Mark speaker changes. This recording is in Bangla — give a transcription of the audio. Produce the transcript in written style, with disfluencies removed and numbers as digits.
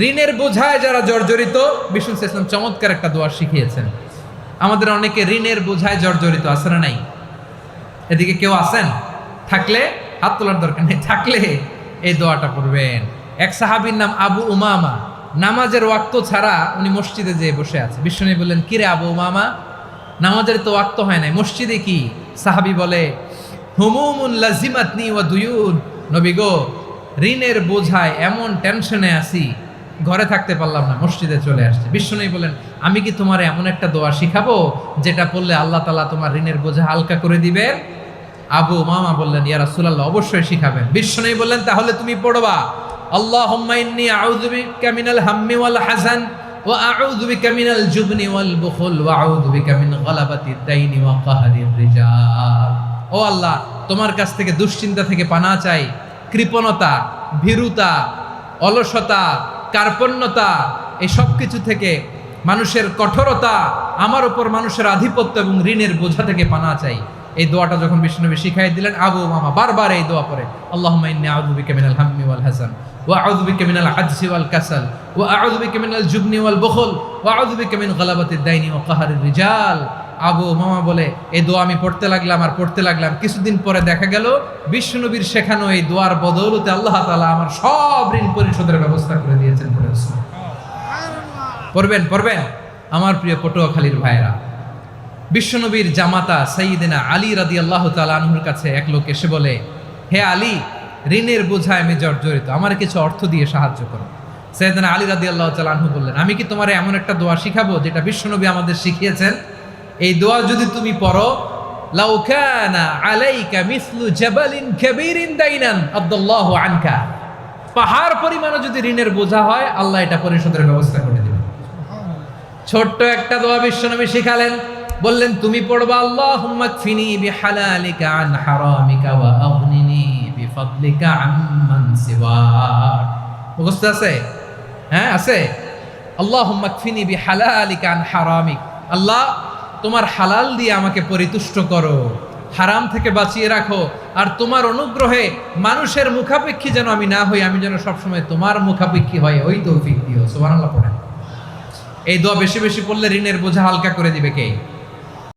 Speaker 1: ঋণের বোঝায় যারা জর্জরিত, বিষ্ণু ইসলাম চমৎকার একটা দোয়া শিখিয়েছেন। আমাদের অনেকে ঋণের বোঝায় জর্জরিত, আছে না নাই? এদিকে কেউ আছেন? থাকলে হাত তোলার দরকার নেই, থাকলে এই দোয়াটা পড়বেন। এক সাহাবীর নাম আবু উমামা, নামাজের ওয়াক্ত ছাড়া উনি মসজিদে যেয়ে বসে আছে। বিষ্ণু বললেন, কিরে আবু উমামা, নামাজের তো ওয়াক্ত হয় নাই, মসজিদে কি? সাহাবী বলে, হুমুমুন লাজিমাতনি ওয়া দুয়ুন, নবী গো, ঋণের বোঝায় এমন টেনশনে আছি, ঘরে থাকতে পারলাম না, মসজিদে চলে আসছে। বিষ্ণু বলেন, আমি কি তোমার এমন একটা দোয়া শিখাবো যেটা পড়লে আল্লাহ তাআলা তোমার ঋণের বোঝা হালকা করে দিবেন? আবু উমামা বললেন, ইয়া রাসূলুল্লাহ, অবশ্যই শিখাবেন। বিষ্ণু বললেন, তাহলে তুমি পড়বা, আল্লাহুম্মা ইন্নী আউযু বিকা মিনাল হাম্মি ওয়াল হাযান ওয়া আউযু বিকা মিনাল জুবনি ওয়াল বুখল ওয়া আউযু বিকা মিন গালাবাতিদ দাইনি ওয়া কাহরির রিজাল। ও আল্লাহ, তোমার কাছ থেকে দুশ্চিন্তা থেকে পানাহ চাই, কৃপণতা, ভীরুতা, অলসতা, কার্পণ্যতা, এই সব কিছু থেকে, মানুষের কঠোরতা, আমার উপর মানুষের আধিপত্য এবং ঋণের বোঝা থেকে পানাহ চাই। এই দোয়াটা যখন বিষ্ণুনবী শিখাই দিলেন, আবু উমামা বারবার এই দোয়া পড়ে, আল্লাহুম্মা ইন্নী আউযু বিকা মিনাল হাম্মি ওয়াল হাযান ওয়া আউযু বিকা মিনাল আজজি ওয়াল কাসাল ওয়া আউযু বিকা মিনাল জুবনি ওয়াল বুখল ওয়া আউযু বিকা মিন গালাবাতিদ দাইনি ওয়া কাহরির রিজাল। আবু উমামা বলে, এই দোয়া আমি পড়তে লাগলাম আর পড়তে লাগলাম, কিছুদিন পরে দেখা গেল বিষ্ণুনবীর শেখানো এই দোয়ার বদৌলতে আল্লাহ তাআলা আমার সব ঋণ পরিশোধের ব্যবস্থা করে দিয়েছেন। পড়বেন পড়বেন আমার প্রিয় পটুয়াখালীর ভাইয়েরা। বিশ্বনবীর জামাতা সাইয়্যিদিনা আলী রাদিয়াল্লাহু তাআলা আনহুর কাছে এক লোক এসে বলে, হে আলী, ঋণের বোঝায় আমি জর্জরিত, আমার কিছু অর্থ দিয়ে সাহায্য করো। সাইয়্যিদিনা আলী রাদিয়াল্লাহু তাআলা আনহু বললেন, আমি কি তোমার এমন একটা দোয়া শিখাবো যেটা বিশ্বনবী আমাদের শিখিয়েছেন? এই দোয়া যদি তুমি পড়ো, লাউ কানা আলাইকা মিসলু জাবালিন কাবীরিন দাইনান আদাল্লাহু আনকা, পাহাড় পরিমাণও যদি ঋণের বোঝা হয়, আল্লাহ এটা পরিশোধের ব্যবস্থা করে দিবেন। ছোট্ট একটা দোয়া বিশ্বনবী শিখালেন, বললেন, তুমি পড়বা, আল্লাহুম্মা কফিনি বিহালালিকা আন হারামিকা ওয়া আগনিনি বিফাদলিকা আম্মান সিওয়াক। মুখস্থ আছে? হ্যাঁ, আছে। আল্লাহুম্মা কফিনি বিহালালিকা আন হারামিক, আল্লাহ তোমার হালাল দিয়ে আমাকে পরিতুষ্ট করো, হারাম থেকে বাঁচিয়ে রাখো, আর তোমার অনুগ্রহে মানুষের মুখাপেক্ষী যেন আমি না হই, আমি যেন সবসময় তোমার মুখাপেক্ষী হয়, ওই তৌফিক দিও। সুবহানাল্লাহ পড়েন। এই দোয়া বেশি বেশি পড়লে ঋণের বোঝা হালকা করে দিবে কে?